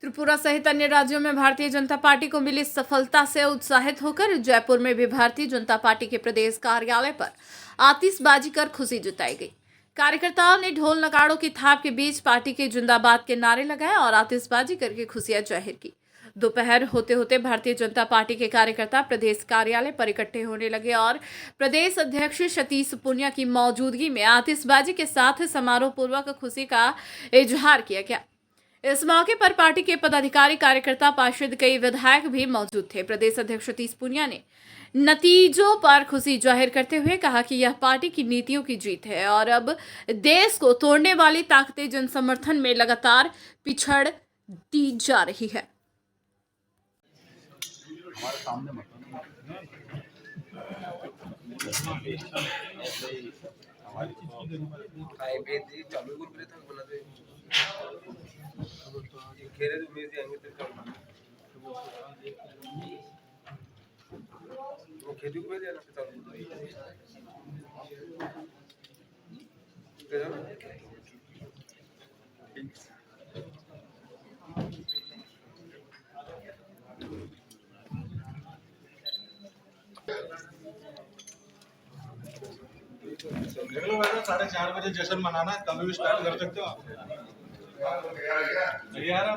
त्रिपुरा सहित अन्य राज्यों में भारतीय जनता पार्टी को मिली सफलता से उत्साहित होकर जयपुर में भी भारतीय जनता पार्टी के प्रदेश कार्यालय पर आतिशबाजी कर खुशी जताई गई। कार्यकर्ताओं ने ढोल नगाड़ों की थाप के बीच पार्टी के जिंदाबाद के नारे लगाए और आतिशबाजी करके खुशियां जाहिर की। दोपहर होते होते भारतीय जनता पार्टी के कार्यकर्ता प्रदेश कार्यालय पर इकट्ठे होने लगे और प्रदेश अध्यक्ष सतीश पूनिया की मौजूदगी में आतिशबाजी के साथ समारोह पूर्वक खुशी का इजहार किया गया। इस मौके पर पार्टी के पदाधिकारी, कार्यकर्ता, पार्षद, कई विधायक भी मौजूद थे। प्रदेश अध्यक्ष सतीश पूनिया ने नतीजों पर खुशी जाहिर करते हुए कहा कि यह पार्टी की नीतियों की जीत है और अब देश को तोड़ने वाली ताकतें जन समर्थन में लगातार पिछड़ती जा रही है। खेती को देख लो मैडम, 4:30 बजे जश्न मनाना है, कभी भी स्टार्ट कर सकते हो आप। तैयार है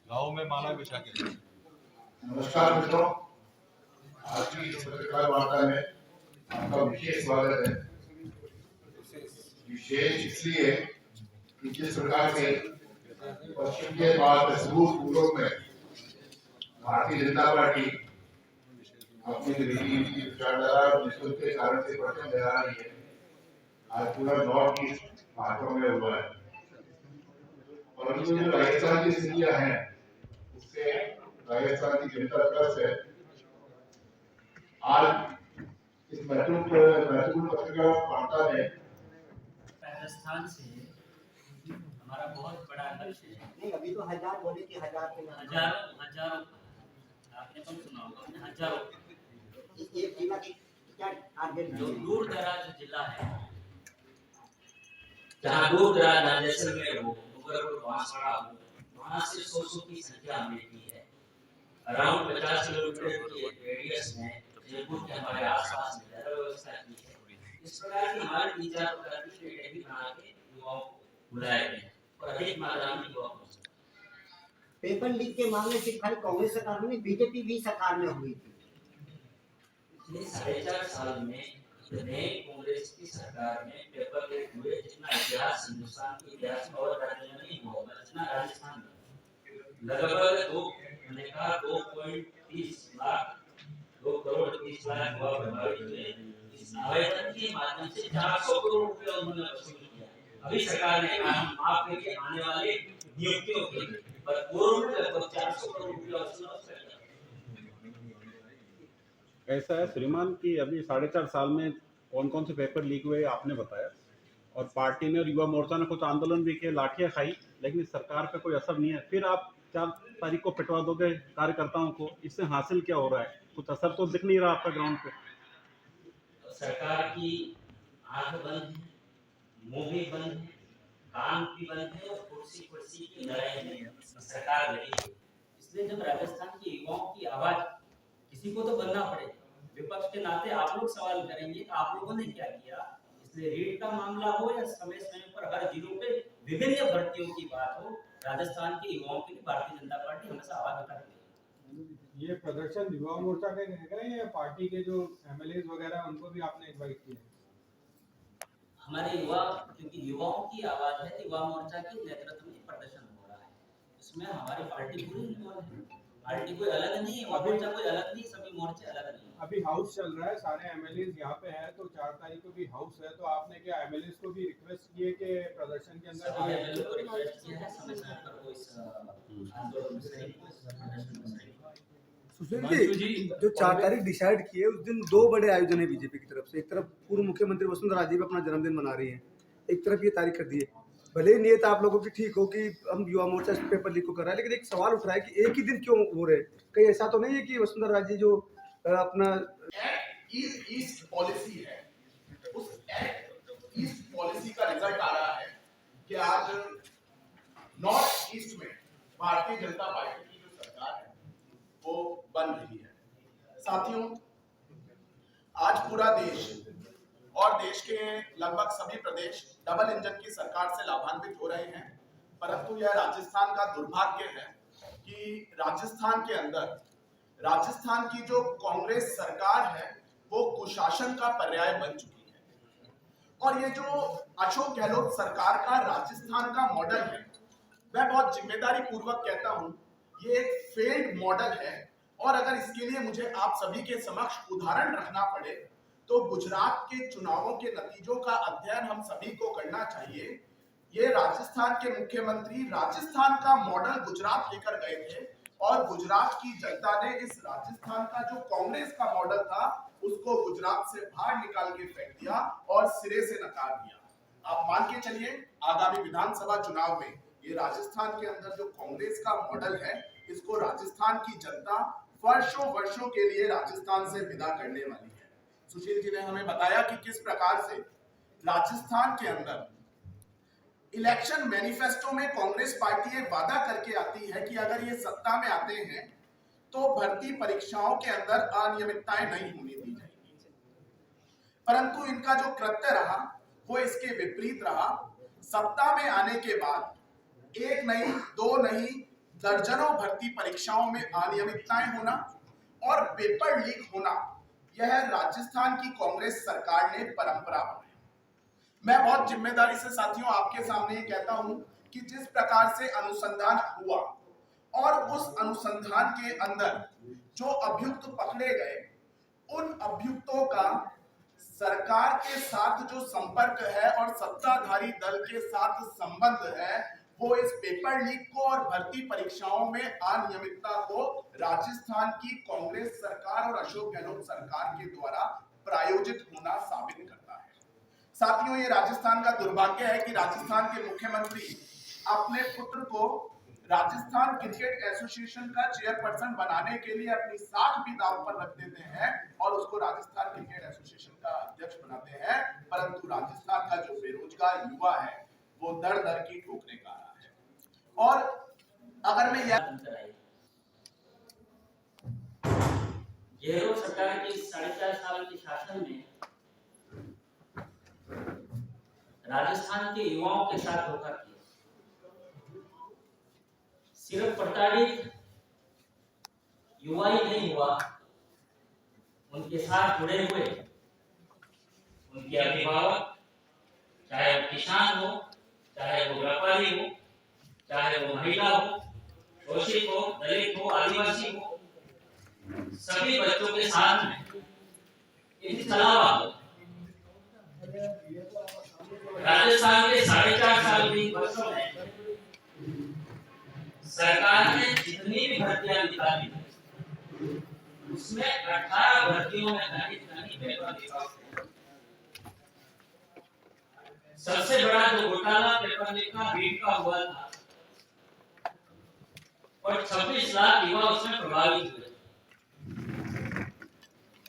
गाँव में माला बिछा के। नमस्कार मित्रों, आज की पत्रकार वार्ता में आपका विशेष स्वागत है। विशेष इसलिए कि जिस प्रकार से पश्चिम के बाद पूर्व में भारतीय जनता पार्टी अपनी रीति विचारधारा और निष्ठा के कारण से परचम लहरा रही है, आज पूरा नॉर्थ ईस्ट हाथों में हुआ है। और जो राजस्थान की स्थितियां हैं, उससे राजस्थान की जनता त्रस्त है। आज इस महत्वपूर्ण पत्रकार वार्ता में राजस्थान से हमारा बहुत बड़ा लक्ष्य है। नहीं, अभी तो 1000 बोले कि 1000 के हजारों आपने कम सुना होगा, हजारों एक जिला की क्या टारगेट जो दूर दराज जिला है, जहाँ दूर दराज जैसलमेर हो, डूंगरपुर, बांसवाड़ा हो, वहाँ से 100 की संख्या हमें की है। अराउंड 50 किलोमीटर की रेडियस में जयपुर के हमारे आसपास में व्यवस्था की है। इस प्रकार की हमारे 3-4 प्रकार की स्ट्रेटेजी बना के युवाओं को बुलाए गए और अधिक मात्रा में युवा पेपर लीक के मामले से खाली कांग्रेस सरकार में, बीजेपी भी सरकार में हुई थी। 4.5 साल में इतने कांग्रेस की सरकार में पेपर लीक हुए जितना इतिहास हिंदुस्तान के इतिहास में और राज्य में नहीं हुआ, जितना राजस्थान में लगभग 2.30 लाख 2 करोड़ 30 लाख युवा प्रभावित हुए। इस आवेदन के माध्यम से 400 करोड़ रुपया उन्होंने वसूल किया। अभी सरकार ने कहा हम माफ करके आने वाले नियुक्तियों के लिए, पर पूर्व में लगभग 400 करोड़ रुपया वसूल किया। ऐसा है श्रीमान कि अभी 4.5 साल में कौन कौन से पेपर लीक हुए आपने बताया, और पार्टी ने और युवा मोर्चा ने कुछ आंदोलन भी किए, लाठियां खाई, लेकिन सरकार पे कोई असर नहीं है। फिर आप 4 तारीख को पिटवा दोगे कार्यकर्ताओं को, इससे हासिल क्या हो रहा है? कुछ असर तो दिख नहीं रहा आपका ग्राउंड पे। सरकार की आंख बंद है, मुंह भी बंद है, कान भी बंद है और कुर्सी की लड़ाई में सरकार लड़ी है। इसलिए जब राजस्थान के युवाओं की आवाज किसी को तो बनना पड़ेगा। विपक्ष के नाते आप लोग सवाल करेंगे कि आप लोगों ने क्या किया। इसलिए रीट का मामला हो या समय समय पर हर जिलों पे विभिन्न भर्तियों की बात हो, राजस्थान के युवाओं के लिए भारतीय जनता पार्टी हमेशा आवाज उठाती है। ये प्रदर्शन युवा मोर्चा के रहेगा या पार्टी के जो एमएलए वगैरह उनको भी आपने इनवाइट किया? हमारे युवा, क्योंकि युवाओं की आवाज है, युवा मोर्चा के नेतृत्व में प्रदर्शन हो रहा है। इसमें हमारी पार्टी पूरी इन्वॉल्व है। पार्टी कोई अलग नहीं है, मोर्चा कोई अलग नहीं, सभी मोर्चे अलग नहीं। अभी हाउस चल रहा है, सारे एमएलए यहाँ पे हैं, तो 4 तारीख को भी हाउस है, तो आपने क्या एमएलए को भी रिक्वेस्ट किए कि प्रदर्शन के अंदर एमएलए को रिक्वेस्ट किया है समय समय पर वो इस आंदोलन में प्रदर्शन करें। सुशील जी, जो 4 तारीख डिसाइड किए, उस दिन 2 बड़े आयोजन है बीजेपी की तरफ से। एक तरफ पूर्व मुख्यमंत्री वसुंधरा राजे भी अपना जन्मदिन मना रही हैं, एक तरफ ये तारीख कर दी है। भले ही नियत आप लोगों की ठीक हो कि हम युवा मोर्चा इस पेपर लीक को कर रहा है, लेकिन एक सवाल उठ रहा है कि एक ही दिन क्यों हो रहे? कहीं ऐसा तो नहीं है कि वसुंधरा राजे जो अपना ईस्ट पॉलिसी है, उस ईस्ट पॉलिसी का रिजल्ट आ रहा है कि आज नॉर्थ ईस्ट में भारतीय जनता पार्टी की जो सरकार है वो बन रही है। साथियों, आज पूरा देश और देश के लगभग सभी प्रदेश डबल इंजन की सरकार से लाभान्वित हो रहे हैं, परंतु यह राजस्थान का दुर्भाग्य है कि राजस्थान के अंदर राजस्थान की जो कांग्रेस सरकार है वो कुशासन का पर्याय बन चुकी है। और ये जो अशोक गहलोत सरकार का राजस्थान का मॉडल है, मैं बहुत जिम्मेदारी पूर्वक कहता हूं, ये एक फेल्ड मॉडल है। और अगर इसके लिए मुझे आप सभी के समक्ष उदाहरण रखना पड़े तो गुजरात के चुनावों के नतीजों का अध्ययन हम सभी को करना चाहिए। ये राजस्थान के मुख्यमंत्री राजस्थान का मॉडल गुजरात लेकर गए थे और गुजरात की जनता ने इस राजस्थान का जो कांग्रेस का मॉडल था उसको गुजरात से बाहर निकाल के फेंक दिया और सिरे से नकार दिया। आप मान के चलिए आगामी विधानसभा चुनाव में ये राजस्थान के अंदर जो कांग्रेस का मॉडल है इसको राजस्थान की जनता वर्षों के लिए राजस्थान से विदा करने वाली है। सुशील जी ने हमें बताया कि किस प्रकार से राजस्थान के अंदर इलेक्शन मैनिफेस्टो में कांग्रेस पार्टी ये वादा करके आती है कि अगर ये सत्ता में आते हैं तो भर्ती परीक्षाओं के अंदर अनियमितताएं नहीं होने दी जाएगी, परंतु इनका जो कृत्य रहा वो इसके विपरीत रहा। सत्ता में आने के बाद एक नहीं, दो नहीं, दर्जनों भर्ती परीक्षाओं में अनियमितताएं होना और पेपर लीक होना, यह राजस्थान की कांग्रेस सरकार ने परंपरा बनाई। मैं बहुत जिम्मेदारी से साथियों आपके सामने ये कहता हूं कि जिस प्रकार से अनुसंधान हुआ और उस अनुसंधान के अंदर जो अभियुक्त पकड़े गए, उन अभियुक्तों का सरकार के साथ जो संपर्क है और सत्ताधारी दल के साथ संबंध है वो इस पेपर लीक को और भर्ती परीक्षाओं में अनियमितता को राजस्थान की कांग्रेस सरकार और अशोक गहलोत सरकार के द्वारा प्रायोजित होना साबित करता है। साथियों, ये राजस्थान का दुर्भाग्य है कि राजस्थान के मुख्यमंत्री अपने पुत्र को राजस्थान क्रिकेट एसोसिएशन का चेयरपर्सन बनाने के लिए अपनी साख भी दांव पर रख देते हैं और उसको राजस्थान क्रिकेट एसोसिएशन का अध्यक्ष बनाते हैं, परंतु राजस्थान का जो बेरोजगार युवा है वो दर दर की ठोकरें खा रहा है। और अगर मैं गहलोत सरकार के 4.5 साल के शासन में राजस्थान के युवाओं के साथ धोखा किया। सिर्फ प्रताड़ित युवा ही नहीं हुआ, उनके साथ जुड़े हुए उनके अभिभावक, चाहे वो किसान हो, चाहे वो व्यापारी हो, चाहे वो महिला हो, शोषित हो, दलित हो, आदिवासी हो, सभी बच्चों के साथ में इसके अलावा राजस्थान के 4.5 साल की वर्षों में सरकार ने जितनी भी भर्तियां निकाली उसमें 18 भर्तियों में नहीं पेपर लीक। सबसे बड़ा जो घोटाला पेपर लीक का बीट का हुआ था और 26 लाख युवा उसमें प्रभावित हुए।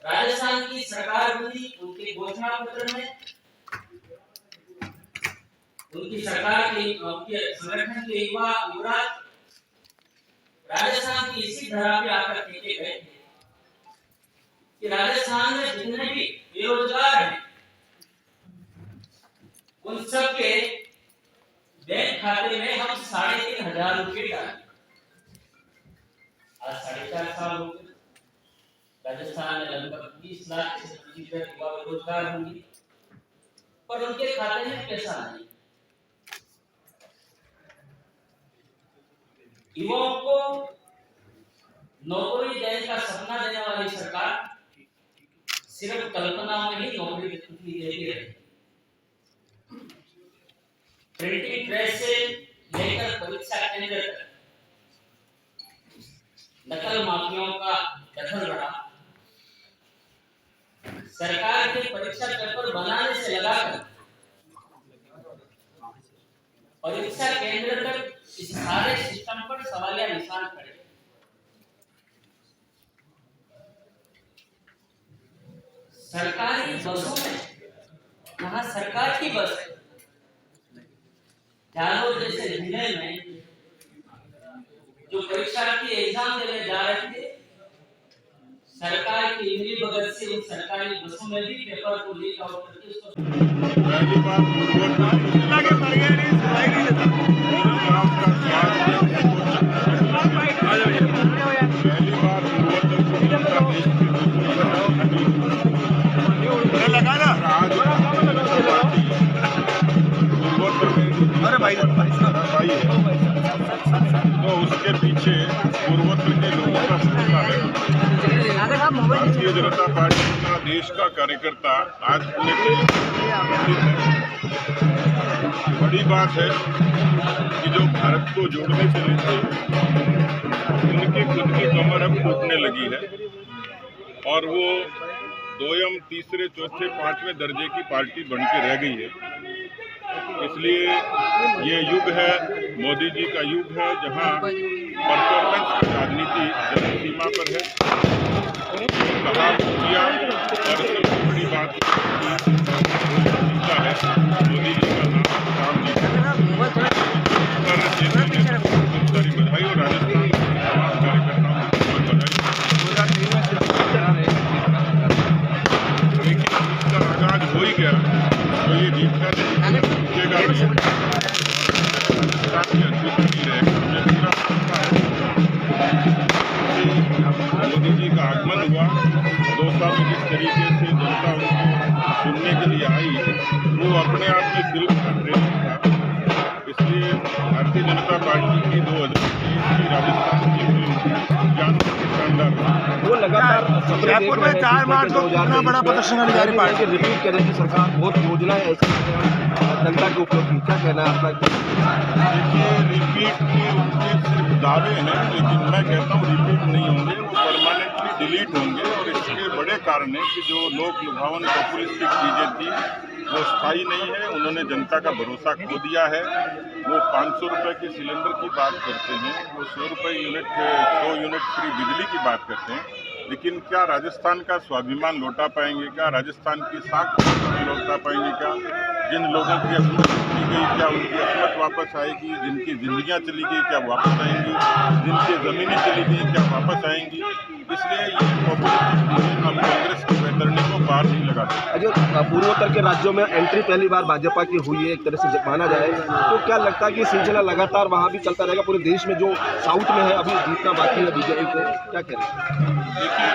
राजस्थान की सरकार बनी, उनके घोषणा पत्र में उनकी सरकार के उनके संगठन के युवा युवराज राजस्थान की इसी धरा पे आकर फेंके गए थे कि राजस्थान में जितने भी बेरोजगार हैं उन सब के बैंक खाते में हम 3,500 रुपए डालें। आज 4.5 साल हो गए, राजस्थान में लगभग 20 लाख से अधिक युवा बेरोजगार होंगे, पर उनके खाते में पैसा नहीं। युवाओं को नौकरी देने का सपना देने वाली सरकार सिर्फ कल्पना में ही नौकरी देती है। प्रिंटिंग प्रेस से लेकर परीक्षा केंद्र तक नकल माफियाओं का दखल रहा। सरकार के परीक्षा पेपर बनाने से लगाकर परीक्षा केंद्र तक इस सारे सिस्टम पर सवालिया निशान खड़े। सरकारी बसों में, जहां सरकार की बस है, जालोर जैसे जिले में के एग्जाम देने जा रहे थे, सरकार की इमली बगल से उन सरकारी बसों में भी पेपर को लीक आउट करके उसको पहली बार तो उसके पीछे पूर्वोत्तर के लोगों का भूमिका है। भारतीय जनता पार्टी का देश का कार्यकर्ता आज पूरे देश में बड़ी बात है कि जो भारत को जोड़ने चले थे उनकी खुद की कमर अब टूटने लगी है और वो दोयम, तीसरे, चौथे, पांचवें दर्जे की पार्टी बन के रह गई है। इसलिए ये युग है, मोदी जी का युग है, जहां परफॉर्मेंस की राजनीति जन सीमा पर है। कहा किया और सबसे बड़ी बात जीता है मोदी जी का नाम राम जी सारी बधाई और राजस्थान के तमाम कार्यकर्ताओं को बधाई। लेकिन इसका आगाज हो ही गया तो ये जीत का जीतेगा भी। राजस्थान की अद्भुत नहीं रहेगा। हमें पूरा भरोसा है मोदी जी का आगमन हुआ, 2 साल में जिस तरीके से जनता उनको सुनने के लिए आई वो अपने आप में फिल्म का ट्रेलर था। इसलिए भारतीय जनता पार्टी की 2023 की राजस्थान की फिल्म जानवर की शानदार वो लगातार जयपुर में 4 मार्च को इतना बड़ा प्रदर्शन अधिकारी पार्टी रिपीट करने की सरकार बहुत योजनाएं ऐसी जनता के उपयोग की, क्या कहना है आपका? देखिए, रिपीट के उनके सिर्फ दावे हैं, लेकिन मैं कहता हूँ रिपीट नहीं होंगे, वो परमानेंटली डिलीट होंगे। और इसके बड़े कारण है कि जो लोक लुभावन पॉपुलिस्टिक चीज़ें थी वो स्थायी नहीं है। उन्होंने जनता का भरोसा खो दिया है। वो 500 रुपये के सिलेंडर की बात करते हैं, वो 100 यूनिट फ्री बिजली की बात करते हैं, लेकिन क्या राजस्थान का स्वाभिमान लौटा पाएंगे? क्या राजस्थान की साख लौटा पाएंगे? क्या जिन लोगों की असमत चली गई क्या उनकी असमत वापस आएगी? जिनकी जिंदगियां चली गई क्या वापस आएंगी? जिनकी ज़मीनें चली गई क्या वापस आएंगी? इसलिए ये पॉपुलिस्टिक चीज़ें अब कांग्रेस के बेहतरने को पार नहीं लगा सकती। जो पूर्वोत्तर के राज्यों में एंट्री पहली बार भाजपा की हुई है, एक तरह से माना जाए तो क्या लगता है कि सिलसिला लगातार वहाँ भी चलता रहेगा? पूरे देश में जो साउथ में है अभी जीतना बाकी है बीजेपी को, क्या करें? देखिए